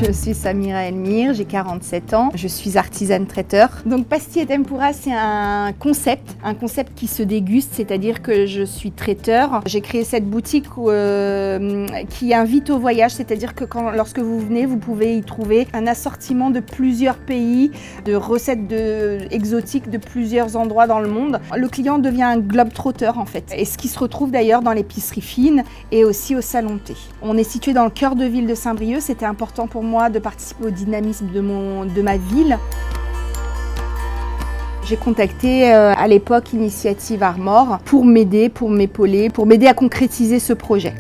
Je suis Samira Elmir, j'ai 47 ans, je suis artisane traiteur. Donc Pastilles et Tempura, c'est un concept qui se déguste, c'est-à-dire que je suis traiteur. J'ai créé cette boutique qui invite au voyage, c'est-à-dire que lorsque vous venez, vous pouvez y trouver un assortiment de plusieurs pays, de recettes exotiques de plusieurs endroits dans le monde. Le client devient un globe-trotter en fait, et ce qui se retrouve d'ailleurs dans l'épicerie fine et aussi au salon de thé. On est situé dans le cœur de ville de Saint-Brieuc, c'était important pour moi de participer au dynamisme de ma ville. J'ai contacté à l'époque Initiative Armor pour m'aider, pour m'épauler, pour m'aider à concrétiser ce projet.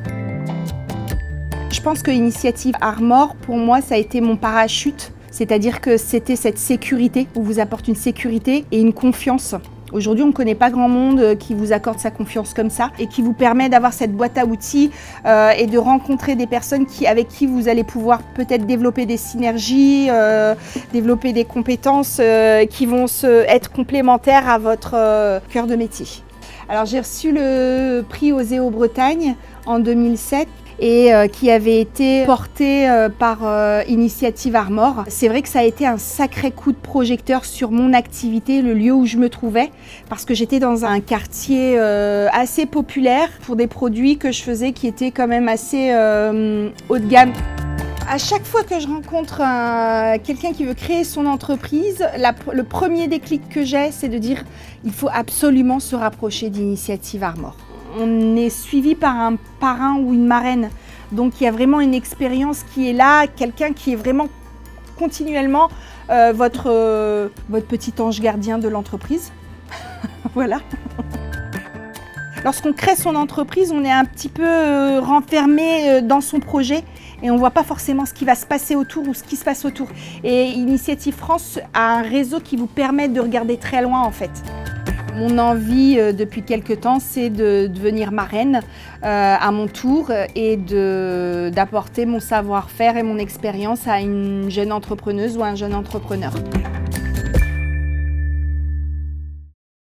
Je pense que Initiative Armor, pour moi, ça a été mon parachute. C'est-à-dire que c'était cette sécurité, on vous apporte une sécurité et une confiance. Aujourd'hui, on ne connaît pas grand monde qui vous accorde sa confiance comme ça et qui vous permet d'avoir cette boîte à outils et de rencontrer des personnes avec qui vous allez pouvoir peut-être développer des synergies, développer des compétences qui vont être complémentaires à votre cœur de métier. Alors j'ai reçu le prix Oseo Bretagne en 2007. Et qui avait été porté par Initiative Armor. C'est vrai que ça a été un sacré coup de projecteur sur mon activité, le lieu où je me trouvais, parce que j'étais dans un quartier assez populaire pour des produits que je faisais qui étaient quand même assez haut de gamme. À chaque fois que je rencontre quelqu'un qui veut créer son entreprise, le premier déclic que j'ai, c'est de dire il faut absolument se rapprocher d'Initiative Armor. On est suivi par un parrain ou une marraine, donc il y a vraiment une expérience qui est là, quelqu'un qui est vraiment continuellement votre petit ange gardien de l'entreprise. Voilà. Lorsqu'on crée son entreprise, on est un petit peu renfermé dans son projet et on ne voit pas forcément ce qui va se passer autour ou ce qui se passe autour. Et Initiative France a un réseau qui vous permet de regarder très loin en fait. Mon envie depuis quelques temps, c'est de devenir marraine à mon tour et d'apporter mon savoir-faire et mon expérience à une jeune entrepreneuse ou un jeune entrepreneur.